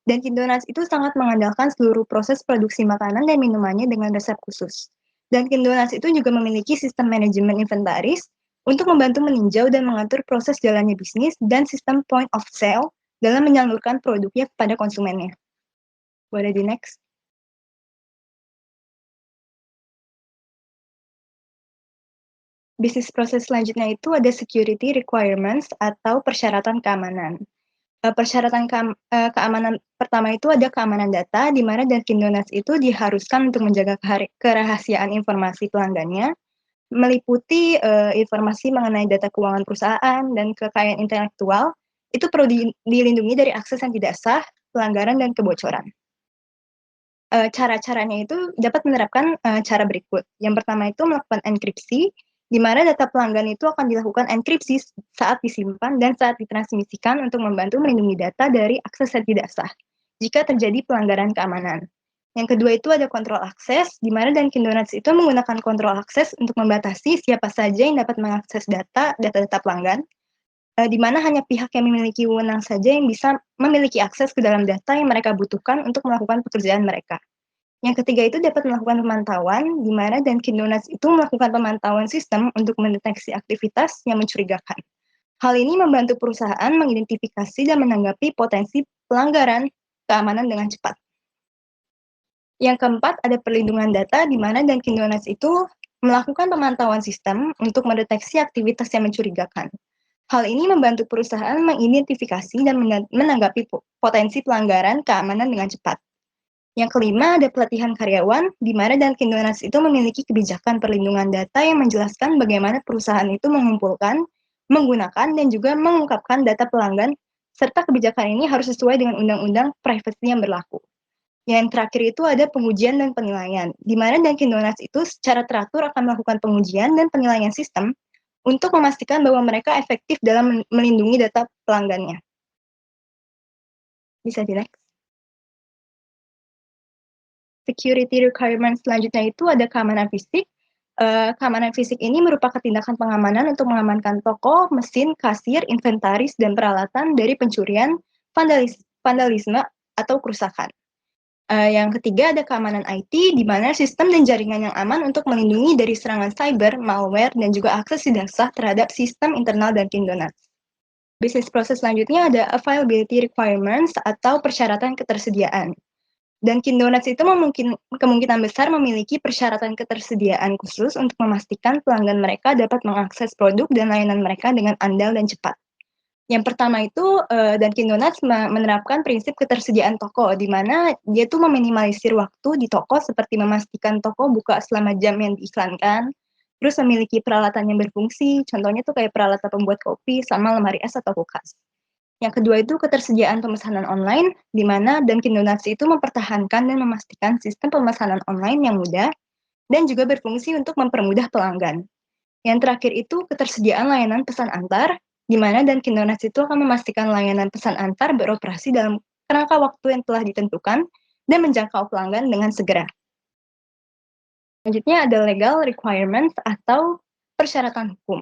Dunkin Donuts itu sangat mengandalkan seluruh proses produksi makanan dan minumannya dengan resep khusus. Dunkin Donuts itu juga memiliki sistem manajemen inventaris untuk membantu meninjau dan mengatur proses jalannya bisnis dan sistem point of sale dalam menyalurkan produknya kepada konsumennya. Boleh di next? Bisnis proses selanjutnya itu ada security requirements atau persyaratan keamanan. Persyaratan keamanan pertama itu ada keamanan data, di mana Dunkin Donuts itu diharuskan untuk menjaga kerahasiaan informasi pelanggannya, meliputi informasi mengenai data keuangan perusahaan dan kekayaan intelektual, itu perlu dilindungi dari akses yang tidak sah, pelanggaran, dan kebocoran. Cara-caranya itu dapat menerapkan cara berikut. Yang pertama itu melakukan enkripsi, di mana data pelanggan itu akan dilakukan enkripsi saat disimpan dan saat ditransmisikan untuk membantu melindungi data dari akses yang tidak sah jika terjadi pelanggaran keamanan. Yang kedua itu ada kontrol akses, di mana Dunkin Donuts itu menggunakan kontrol akses untuk membatasi siapa saja yang dapat mengakses data pelanggan, di mana hanya pihak yang memiliki wewenang saja yang bisa memiliki akses ke dalam data yang mereka butuhkan untuk melakukan pekerjaan mereka. Yang ketiga itu dapat melakukan pemantauan, di mana Dunkin Donuts itu melakukan pemantauan sistem untuk mendeteksi aktivitas yang mencurigakan. Hal ini membantu perusahaan mengidentifikasi dan menanggapi potensi pelanggaran keamanan dengan cepat. Yang keempat ada perlindungan data, di mana Dunkin Donuts itu melakukan pemantauan sistem untuk mendeteksi aktivitas yang mencurigakan. Hal ini membantu perusahaan mengidentifikasi dan menanggapi potensi pelanggaran keamanan dengan cepat. Yang kelima ada pelatihan karyawan, di mana Dunkin Donuts itu memiliki kebijakan perlindungan data yang menjelaskan bagaimana perusahaan itu mengumpulkan, menggunakan, dan juga mengungkapkan data pelanggan, serta kebijakan ini harus sesuai dengan undang-undang privasi yang berlaku. Yang terakhir itu ada pengujian dan penilaian, di mana Dunkin Donuts itu secara teratur akan melakukan pengujian dan penilaian sistem untuk memastikan bahwa mereka efektif dalam melindungi data pelanggannya. Bisa di-next. Security requirements selanjutnya itu ada keamanan fisik. Keamanan fisik ini merupakan tindakan pengamanan untuk mengamankan toko, mesin, kasir, inventaris, dan peralatan dari pencurian, vandalisme, atau kerusakan. Yang ketiga ada keamanan IT, di mana sistem dan jaringan yang aman untuk melindungi dari serangan cyber, malware, dan juga akses tidak sah terhadap sistem internal Dunkin Donuts. Bisnis proses selanjutnya ada availability requirements atau persyaratan ketersediaan. Dunkin Donuts itu kemungkinan besar memiliki persyaratan ketersediaan khusus untuk memastikan pelanggan mereka dapat mengakses produk dan layanan mereka dengan andal dan cepat. Yang pertama itu, Dunkin Donuts menerapkan prinsip ketersediaan toko, di mana dia tuh meminimalisir waktu di toko seperti memastikan toko buka selama jam yang diiklankan, terus memiliki peralatan yang berfungsi, contohnya tuh kayak peralatan pembuat kopi sama lemari es atau kulkas. Yang kedua itu ketersediaan pemesanan online, di mana Dunkin Donuts itu mempertahankan dan memastikan sistem pemesanan online yang mudah dan juga berfungsi untuk mempermudah pelanggan. Yang terakhir itu ketersediaan layanan pesan antar, di mana Dunkin Donuts itu akan memastikan layanan pesan antar beroperasi dalam kerangka waktu yang telah ditentukan dan menjangkau pelanggan dengan segera. Selanjutnya ada legal requirements atau persyaratan hukum.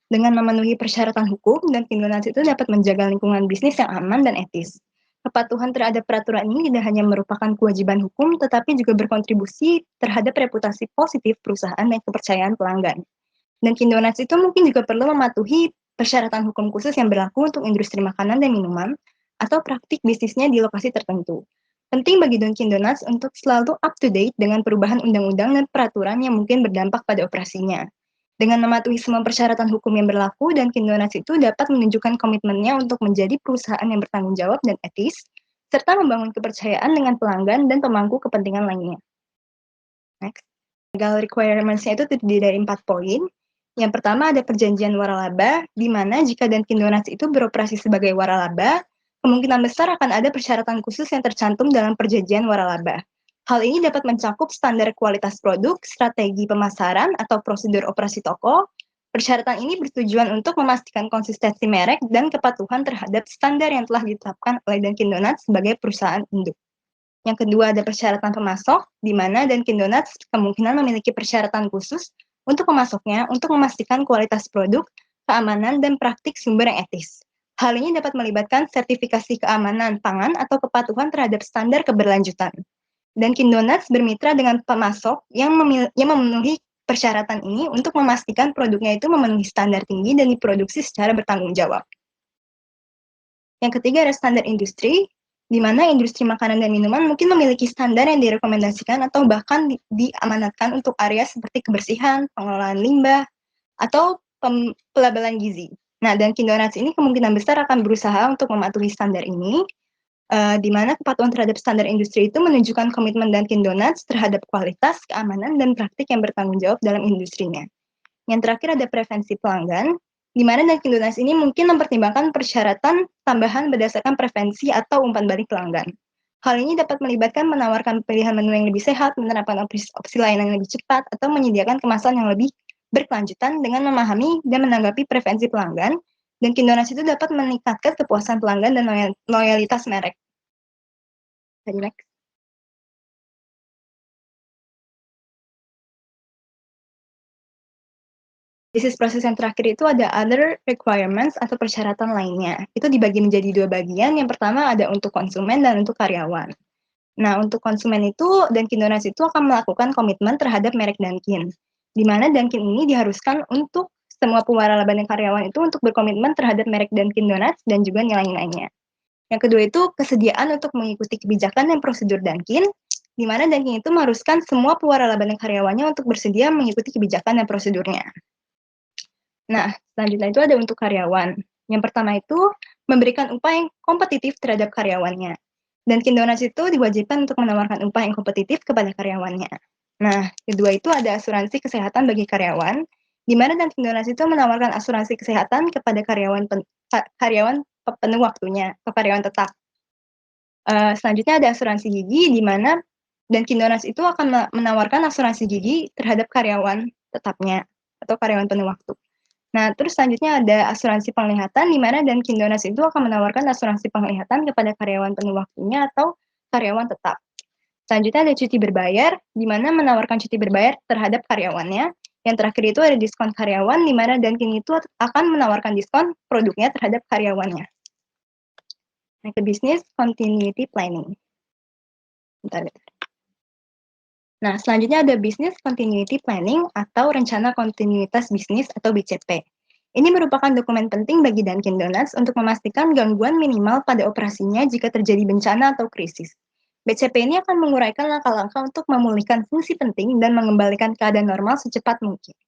Dengan memenuhi persyaratan hukum, Dunkin Donuts itu dapat menjaga lingkungan bisnis yang aman dan etis. Kepatuhan terhadap peraturan ini tidak hanya merupakan kewajiban hukum, tetapi juga berkontribusi terhadap reputasi positif perusahaan dan kepercayaan pelanggan. Dunkin Donuts itu mungkin juga perlu mematuhi persyaratan hukum khusus yang berlaku untuk industri makanan dan minuman atau praktik bisnisnya di lokasi tertentu. Penting bagi Dunkin Donuts untuk selalu up to date dengan perubahan undang-undang dan peraturan yang mungkin berdampak pada operasinya. Dengan mematuhi semua persyaratan hukum yang berlaku, Dunkin Donuts itu dapat menunjukkan komitmennya untuk menjadi perusahaan yang bertanggung jawab dan etis, serta membangun kepercayaan dengan pelanggan dan pemangku kepentingan lainnya. Next. Legal requirements-nya itu terdiri dari 4 poin. Yang pertama ada perjanjian waralaba, di mana jika Dunkin Donuts itu beroperasi sebagai waralaba, kemungkinan besar akan ada persyaratan khusus yang tercantum dalam perjanjian waralaba. Hal ini dapat mencakup standar kualitas produk, strategi pemasaran, atau prosedur operasi toko. Persyaratan ini bertujuan untuk memastikan konsistensi merek dan kepatuhan terhadap standar yang telah ditetapkan oleh Dunkin Donuts sebagai perusahaan induk. Yang kedua ada persyaratan pemasok, di mana Dunkin Donuts kemungkinan memiliki persyaratan khusus untuk pemasoknya untuk memastikan kualitas produk, keamanan, dan praktik sumber yang etis. Hal ini dapat melibatkan sertifikasi keamanan pangan atau kepatuhan terhadap standar keberlanjutan. Dunkin Donuts bermitra dengan pemasok yang memenuhi persyaratan ini untuk memastikan produknya itu memenuhi standar tinggi dan diproduksi secara bertanggung jawab. Yang ketiga ada standar industri, di mana industri makanan dan minuman mungkin memiliki standar yang direkomendasikan atau bahkan diamanatkan untuk area seperti kebersihan, pengelolaan limbah, atau pelabelan gizi. Nah, Dunkin Donuts ini kemungkinan besar akan berusaha untuk mematuhi standar ini, di mana kepatuhan terhadap standar industri itu menunjukkan komitmen Dunkin Donuts terhadap kualitas, keamanan, dan praktik yang bertanggung jawab dalam industrinya. Yang terakhir ada prevensi pelanggan, di mana Dunkin Donuts ini mungkin mempertimbangkan persyaratan tambahan berdasarkan prevensi atau umpan balik pelanggan. Hal ini dapat melibatkan menawarkan pilihan menu yang lebih sehat, menerapkan opsi layanan yang lebih cepat, atau menyediakan kemasan yang lebih berkelanjutan dengan memahami dan menanggapi preferensi pelanggan. Dunkin Donuts itu dapat meningkatkan kepuasan pelanggan dan loyalitas merek. Jadi next. Bisnis proses yang terakhir itu ada other requirements atau persyaratan lainnya. Itu dibagi menjadi 2 bagian. Yang pertama ada untuk konsumen dan untuk karyawan. Nah, untuk konsumen itu, Dunkin Donuts itu akan melakukan komitmen terhadap merek Dunkin, di mana Dunkin ini diharuskan untuk semua pewaralaba dan karyawan itu untuk berkomitmen terhadap merek Dunkin Donuts dan juga nilai-nilainya. Yang kedua itu kesediaan untuk mengikuti kebijakan dan prosedur Dunkin, di mana Dunkin itu mengharuskan semua pewaralaba dan karyawannya untuk bersedia mengikuti kebijakan dan prosedurnya. Nah, selanjutnya itu ada untuk karyawan. Yang pertama itu memberikan upah yang kompetitif terhadap karyawannya. Dunkin Donuts itu diwajibkan untuk menawarkan upah yang kompetitif kepada karyawannya. Nah, kedua itu ada asuransi kesehatan bagi karyawan, di mana Dunkin Donuts itu menawarkan asuransi kesehatan kepada karyawan penuh waktunya, ke karyawan tetap. Selanjutnya ada asuransi gigi, di mana Dunkin Donuts itu akan menawarkan asuransi gigi terhadap karyawan tetapnya atau karyawan penuh waktu. Nah, terus selanjutnya ada asuransi penglihatan, di mana Dunkin Donuts itu akan menawarkan asuransi penglihatan kepada karyawan penuh waktunya atau karyawan tetap. Selanjutnya ada cuti berbayar, di mana menawarkan cuti berbayar terhadap karyawannya. Yang terakhir itu ada diskon karyawan, di mana Dunkin itu akan menawarkan diskon produknya terhadap karyawannya. Nah, ke bisnis continuity planning. Bentar. Nah, selanjutnya ada Business Continuity Planning atau Rencana Kontinuitas Bisnis atau BCP. Ini merupakan dokumen penting bagi Dunkin Donuts untuk memastikan gangguan minimal pada operasinya jika terjadi bencana atau krisis. BCP ini akan menguraikan langkah-langkah untuk memulihkan fungsi penting dan mengembalikan keadaan normal secepat mungkin.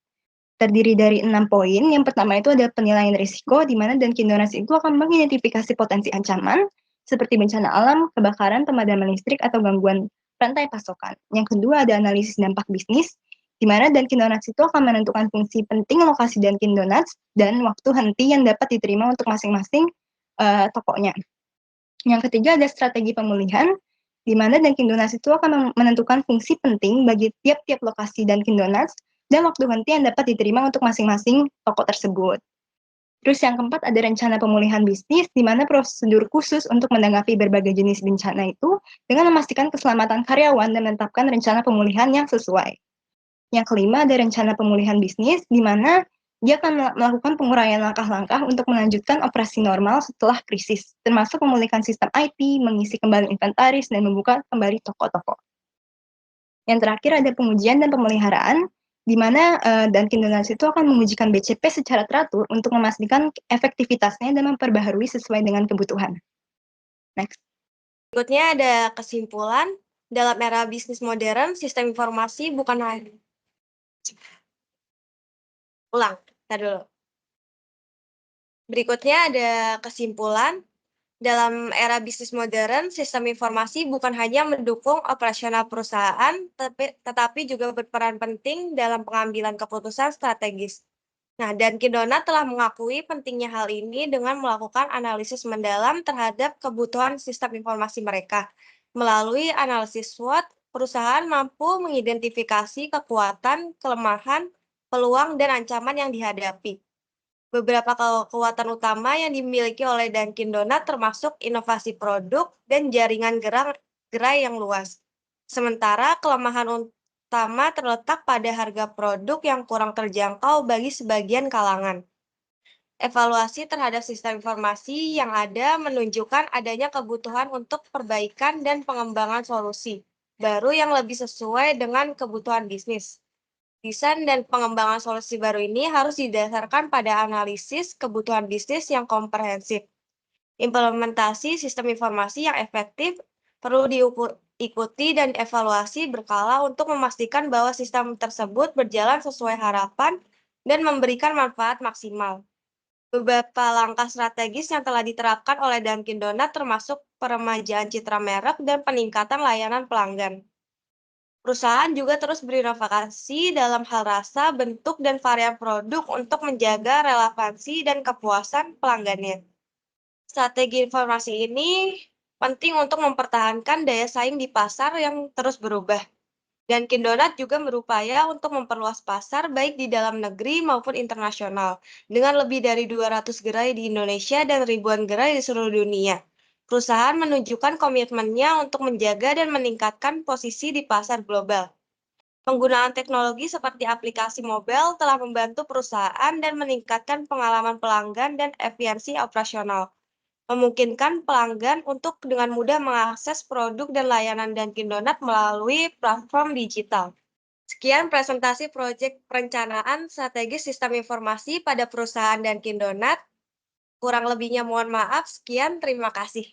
Terdiri dari 6 poin. Yang pertama itu ada penilaian risiko, di mana Dunkin Donuts itu akan mengidentifikasi potensi ancaman, seperti bencana alam, kebakaran, pemadaman listrik, atau gangguan rantai pasokan. Yang kedua ada analisis dampak bisnis, di mana Dunkin Donuts itu akan menentukan fungsi penting lokasi Dunkin Donuts dan waktu henti yang dapat diterima untuk masing-masing tokonya. Yang ketiga ada strategi pemulihan, di mana Dunkin Donuts itu akan menentukan fungsi penting bagi tiap-tiap lokasi Dunkin Donuts dan waktu henti yang dapat diterima untuk masing-masing toko tersebut. Terus yang keempat ada rencana pemulihan bisnis, di mana prosedur khusus untuk menanggapi berbagai jenis bencana itu dengan memastikan keselamatan karyawan dan menetapkan rencana pemulihan yang sesuai. Yang kelima ada rencana pemulihan bisnis, di mana dia akan melakukan penguraian langkah-langkah untuk melanjutkan operasi normal setelah krisis, termasuk memulihkan sistem IT, mengisi kembali inventaris, dan membuka kembali toko-toko. Yang terakhir ada pengujian dan pemeliharaan, di mana Dunkin Donuts itu akan mengujikan BCP secara teratur untuk memastikan efektivitasnya dan memperbaharui sesuai dengan kebutuhan. Next. Berikutnya ada kesimpulan. Dalam era bisnis modern, sistem informasi bukan hanya... dulu. Berikutnya ada kesimpulan. Dalam era bisnis modern, sistem informasi bukan hanya mendukung operasional perusahaan, tetapi juga berperan penting dalam pengambilan keputusan strategis. Nah, Dunkin Donuts telah mengakui pentingnya hal ini dengan melakukan analisis mendalam terhadap kebutuhan sistem informasi mereka. Melalui analisis SWOT, perusahaan mampu mengidentifikasi kekuatan, kelemahan, peluang, dan ancaman yang dihadapi. Beberapa kekuatan utama yang dimiliki oleh Dunkin Donuts termasuk inovasi produk dan jaringan gerai yang luas. Sementara kelemahan utama terletak pada harga produk yang kurang terjangkau bagi sebagian kalangan. Evaluasi terhadap sistem informasi yang ada menunjukkan adanya kebutuhan untuk perbaikan dan pengembangan solusi baru yang lebih sesuai dengan kebutuhan bisnis. Desain dan pengembangan solusi baru ini harus didasarkan pada analisis kebutuhan bisnis yang komprehensif. Implementasi sistem informasi yang efektif perlu diikuti dan evaluasi berkala untuk memastikan bahwa sistem tersebut berjalan sesuai harapan dan memberikan manfaat maksimal. Beberapa langkah strategis yang telah diterapkan oleh Dunkin Donuts termasuk peremajaan citra merek dan peningkatan layanan pelanggan. Perusahaan juga terus berinovasi dalam hal rasa, bentuk, dan varian produk untuk menjaga relevansi dan kepuasan pelanggannya. Strategi informasi ini penting untuk mempertahankan daya saing di pasar yang terus berubah. Dunkin Donuts juga berupaya untuk memperluas pasar baik di dalam negeri maupun internasional, dengan lebih dari 200 gerai di Indonesia dan ribuan gerai di seluruh dunia. Perusahaan menunjukkan komitmennya untuk menjaga dan meningkatkan posisi di pasar global. Penggunaan teknologi seperti aplikasi mobile telah membantu perusahaan dan meningkatkan pengalaman pelanggan dan efisiensi operasional, memungkinkan pelanggan untuk dengan mudah mengakses produk dan layanan Dunkin Donuts melalui platform digital. Sekian presentasi proyek perencanaan strategis sistem informasi pada perusahaan Dunkin Donuts. Kurang lebihnya mohon maaf. Sekian, terima kasih.